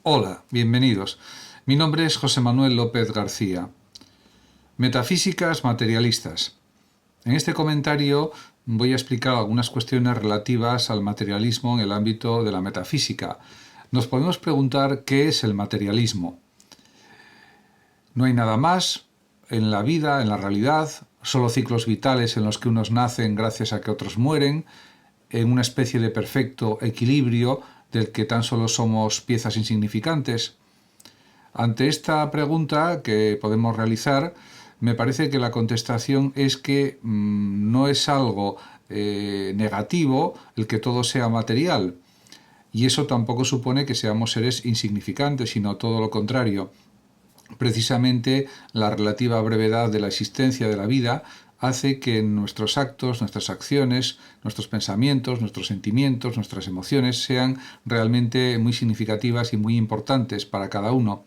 Hola, bienvenidos. Mi nombre es José Manuel López García. Metafísicas materialistas. En este comentario voy a explicar algunas cuestiones relativas al materialismo en el ámbito de la metafísica. Nos podemos preguntar qué es el materialismo. No hay nada más en la vida, en la realidad, solo ciclos vitales en los que unos nacen gracias a que otros mueren, en una especie de perfecto equilibrio del que tan solo somos piezas insignificantes. Ante esta pregunta que podemos realizar, me parece que la contestación es que no es algo negativo el que todo sea material, y eso tampoco supone que seamos seres insignificantes, sino todo lo contrario. Precisamente la relativa brevedad de la existencia de la vida hace que nuestros actos, nuestras acciones, nuestros pensamientos, nuestros sentimientos, nuestras emociones sean realmente muy significativas y muy importantes para cada uno.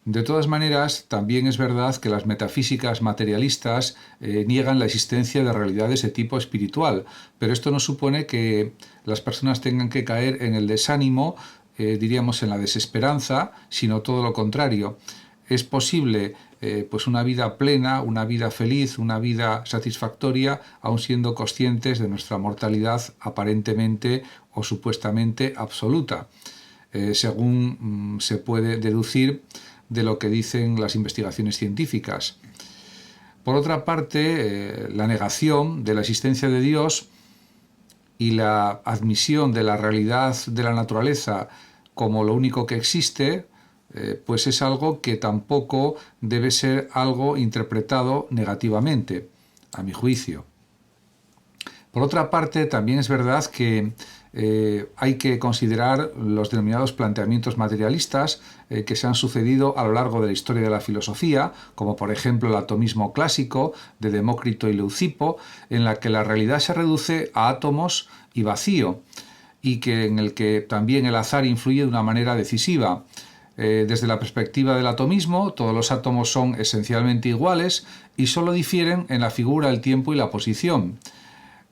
De todas maneras, también es verdad que las metafísicas materialistas niegan la existencia de realidades de tipo espiritual, pero esto no supone que las personas tengan que caer en el desánimo, diríamos en la desesperanza, sino todo lo contrario. Es posible pues una vida plena, una vida feliz, una vida satisfactoria, aun siendo conscientes de nuestra mortalidad aparentemente o supuestamente absoluta, según se puede deducir de lo que dicen las investigaciones científicas. Por otra parte, la negación de la existencia de Dios y la admisión de la realidad de la naturaleza como lo único que existe, pues es algo que tampoco debe ser algo interpretado negativamente, a mi juicio. Por otra parte, también es verdad que hay que considerar los denominados planteamientos materialistas que se han sucedido a lo largo de la historia de la filosofía, como por ejemplo el atomismo clásico de Demócrito y Leucipo, en la que la realidad se reduce a átomos y vacío, y en el que también el azar influye de una manera decisiva. Desde la perspectiva del atomismo, todos los átomos son esencialmente iguales y solo difieren en la figura, el tiempo y la posición.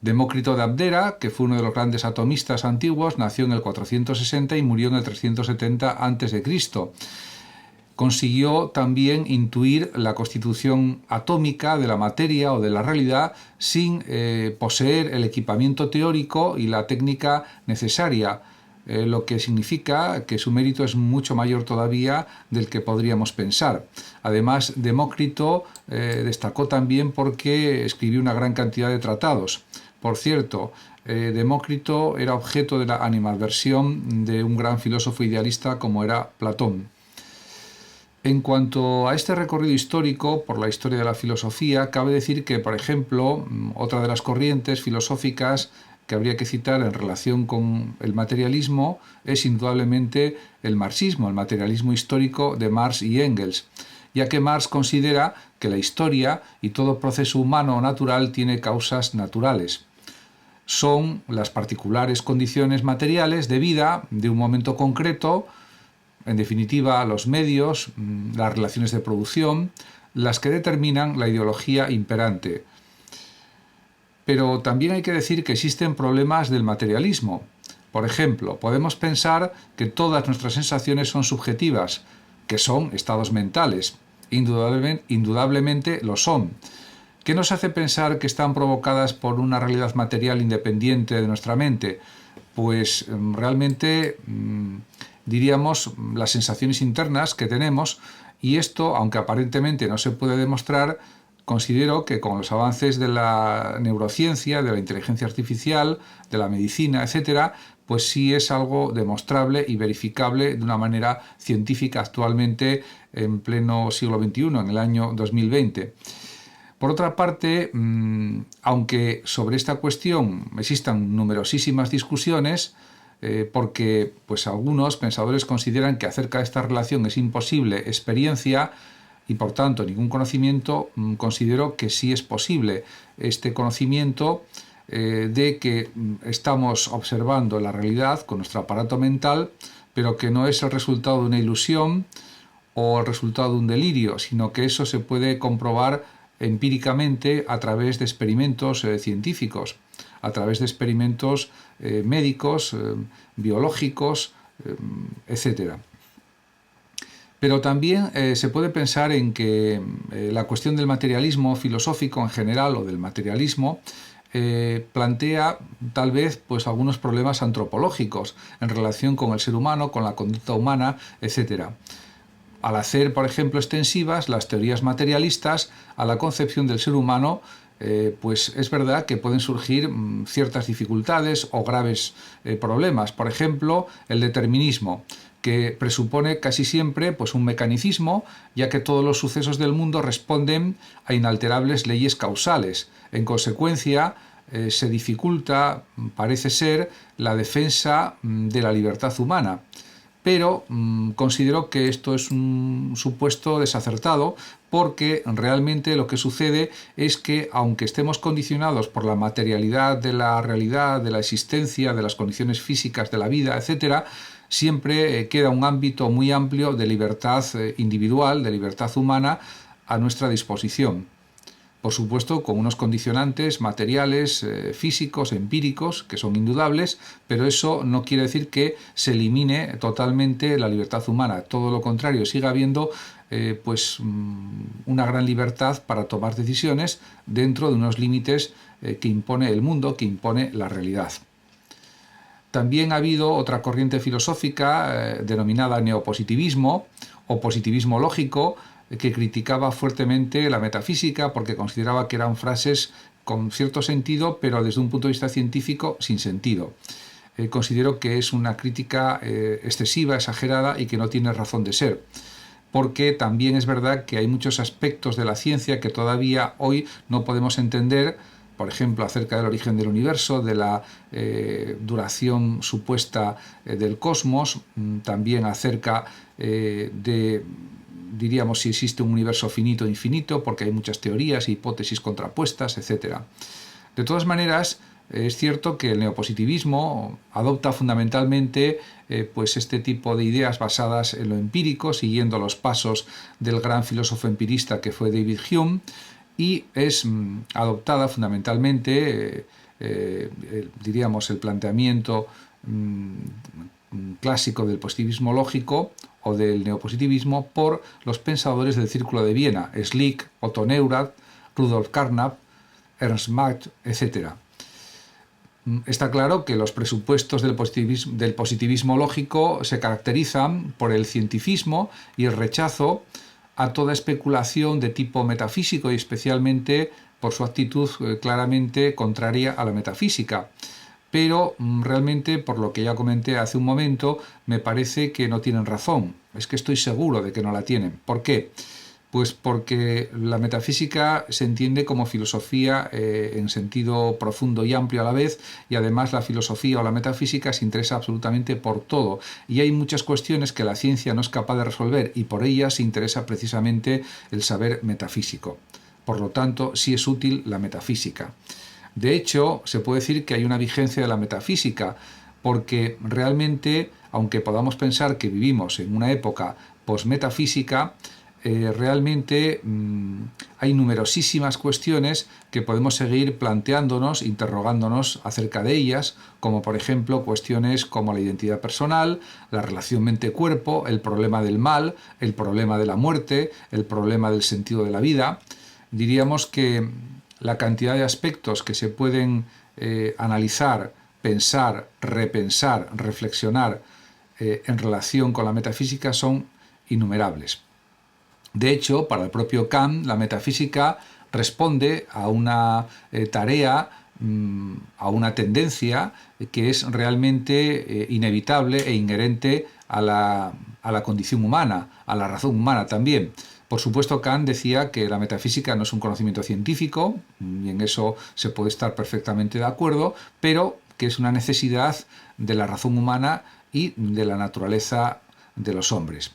Demócrito de Abdera, que fue uno de los grandes atomistas antiguos, nació en el 460 y murió en el 370 a.C. Consiguió también intuir la constitución atómica de la materia o de la realidad sin poseer el equipamiento teórico y la técnica necesaria, lo que significa que su mérito es mucho mayor todavía del que podríamos pensar. Además, Demócrito destacó también porque escribió una gran cantidad de tratados. Por cierto, Demócrito era objeto de la animadversión de un gran filósofo idealista como era Platón. En cuanto a este recorrido histórico por la historia de la filosofía, cabe decir que, por ejemplo, otra de las corrientes filosóficas que habría que citar en relación con el materialismo es indudablemente el marxismo, el materialismo histórico de Marx y Engels, ya que Marx considera que la historia y todo proceso humano o natural tiene causas naturales. Son las particulares condiciones materiales de vida de un momento concreto, en definitiva los medios, las relaciones de producción, las que determinan la ideología imperante. Pero también hay que decir que existen problemas del materialismo. Por ejemplo, podemos pensar que todas nuestras sensaciones son subjetivas, que son estados mentales. Indudablemente lo son. ¿Qué nos hace pensar que están provocadas por una realidad material independiente de nuestra mente? Pues realmente diríamos las sensaciones internas que tenemos, y esto, aunque aparentemente no se puede demostrar, considero que con los avances de la neurociencia, de la inteligencia artificial, de la medicina, etcétera, pues sí es algo demostrable y verificable de una manera científica actualmente en pleno siglo XXI, en el año 2020. Por otra parte, aunque sobre esta cuestión existan numerosísimas discusiones, porque pues algunos pensadores consideran que acerca de esta relación es imposible experiencia y por tanto ningún conocimiento, considero que sí es posible este conocimiento de que estamos observando la realidad con nuestro aparato mental, pero que no es el resultado de una ilusión o el resultado de un delirio, sino que eso se puede comprobar empíricamente a través de experimentos científicos, a través de experimentos médicos, biológicos, etc. Pero también se puede pensar en que la cuestión del materialismo filosófico en general o del materialismo plantea tal vez pues algunos problemas antropológicos en relación con el ser humano, con la conducta humana, etcétera. Al hacer, por ejemplo, extensivas las teorías materialistas a la concepción del ser humano, pues es verdad que pueden surgir ciertas dificultades o graves problemas. Por ejemplo, el determinismo, que presupone casi siempre pues, un mecanicismo, ya que todos los sucesos del mundo responden a inalterables leyes causales. En consecuencia, se dificulta, parece ser, la defensa de la libertad humana. Pero considero que esto es un supuesto desacertado, porque realmente lo que sucede es que, aunque estemos condicionados por la materialidad de la realidad, de la existencia, de las condiciones físicas de la vida, etc., siempre queda un ámbito muy amplio de libertad individual, de libertad humana a nuestra disposición. Por supuesto, con unos condicionantes materiales, físicos, empíricos, que son indudables, pero eso no quiere decir que se elimine totalmente la libertad humana. Todo lo contrario, sigue habiendo una gran libertad para tomar decisiones dentro de unos límites que impone el mundo, que impone la realidad. También ha habido otra corriente filosófica denominada neopositivismo o positivismo lógico, que criticaba fuertemente la metafísica porque consideraba que eran frases con cierto sentido, pero desde un punto de vista científico sin sentido. Considero que es una crítica excesiva, exagerada y que no tiene razón de ser, porque también es verdad que hay muchos aspectos de la ciencia que todavía hoy no podemos entender, por ejemplo, acerca del origen del universo, de la duración supuesta del cosmos, también acerca diríamos si existe un universo finito o infinito, porque hay muchas teorías e hipótesis contrapuestas, etc. De todas maneras, es cierto que el neopositivismo adopta fundamentalmente pues este tipo de ideas basadas en lo empírico, siguiendo los pasos del gran filósofo empirista que fue David Hume, y es adoptada fundamentalmente, diríamos, el planteamiento clásico del positivismo lógico o del neopositivismo por los pensadores del Círculo de Viena, Schlick, Otto Neurath, Rudolf Carnap, Ernst Mach, etc. Está claro que los presupuestos del positivismo lógico se caracterizan por el cientificismo y el rechazo a toda especulación de tipo metafísico, y especialmente por su actitud claramente contraria a la metafísica. Pero realmente, por lo que ya comenté hace un momento, me parece que no tienen razón. Es que estoy seguro de que no la tienen. ¿Por qué? Pues porque la metafísica se entiende como filosofía en sentido profundo y amplio a la vez, y además la filosofía o la metafísica se interesa absolutamente por todo. Y hay muchas cuestiones que la ciencia no es capaz de resolver, y por ellas se interesa precisamente el saber metafísico. Por lo tanto, sí es útil la metafísica. De hecho, se puede decir que hay una vigencia de la metafísica, porque realmente, aunque podamos pensar que vivimos en una época posmetafísica, realmente hay numerosísimas cuestiones que podemos seguir planteándonos, interrogándonos acerca de ellas, como por ejemplo cuestiones como la identidad personal, la relación mente-cuerpo, el problema del mal, el problema de la muerte, el problema del sentido de la vida. Diríamos que la cantidad de aspectos que se pueden analizar, pensar, repensar, reflexionar en relación con la metafísica son innumerables. De hecho, para el propio Kant, la metafísica responde a una tarea, a una tendencia que es realmente inevitable e inherente a la condición humana, a la razón humana también. Por supuesto, Kant decía que la metafísica no es un conocimiento científico, y en eso se puede estar perfectamente de acuerdo, pero que es una necesidad de la razón humana y de la naturaleza de los hombres.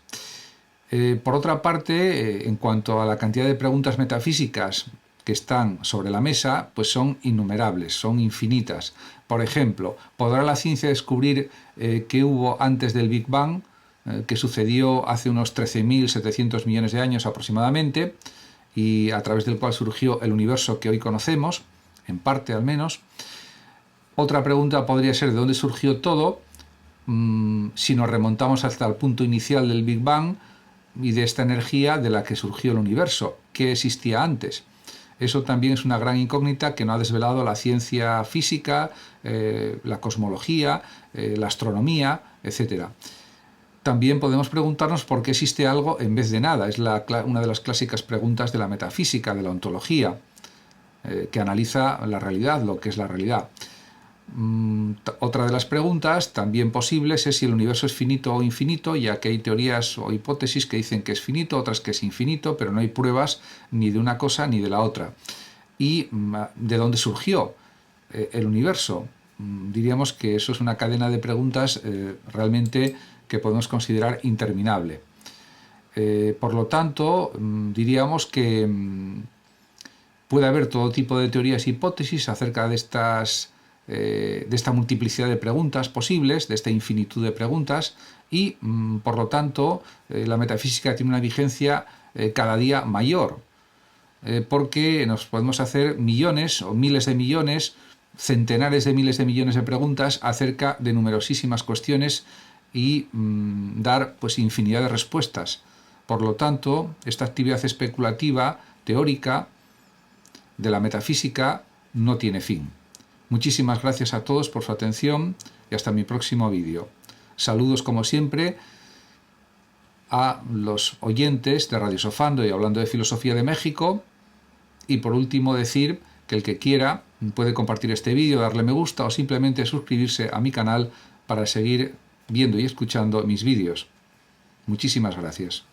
Por otra parte, en cuanto a la cantidad de preguntas metafísicas que están sobre la mesa, pues son innumerables, son infinitas. Por ejemplo, ¿podrá la ciencia descubrir qué hubo antes del Big Bang, que sucedió hace unos 13.700 millones de años aproximadamente, y a través del cual surgió el universo que hoy conocemos, en parte al menos? Otra pregunta podría ser: ¿de dónde surgió todo? Si nos remontamos hasta el punto inicial del Big Bang, y de esta energía de la que surgió el universo, ¿qué existía antes? Eso también es una gran incógnita que no ha desvelado la ciencia física, la cosmología, la astronomía, etc. También podemos preguntarnos por qué existe algo en vez de nada. Es una de las clásicas preguntas de la metafísica, de la ontología, que analiza la realidad, lo que es la realidad. Otra de las preguntas también posibles es si el universo es finito o infinito, ya que hay teorías o hipótesis que dicen que es finito, otras que es infinito, pero no hay pruebas ni de una cosa ni de la otra. ¿Y de dónde surgió el universo? Diríamos que eso es una cadena de preguntas realmente que podemos considerar interminable. Por lo tanto, diríamos que puede haber todo tipo de teorías e hipótesis acerca de esta multiplicidad de preguntas posibles, de esta infinitud de preguntas, y por lo tanto la metafísica tiene una vigencia cada día mayor, porque nos podemos hacer millones o miles de millones, centenares de miles de millones de preguntas acerca de numerosísimas cuestiones y dar pues infinidad de respuestas. Por lo tanto, esta actividad especulativa, teórica, de la metafísica no tiene fin. Muchísimas gracias a todos por su atención y hasta mi próximo vídeo. Saludos como siempre a los oyentes de Radio Sofando y Hablando de Filosofía de México. Y por último decir que el que quiera puede compartir este vídeo, darle me gusta o simplemente suscribirse a mi canal para seguir viendo y escuchando mis vídeos. Muchísimas gracias.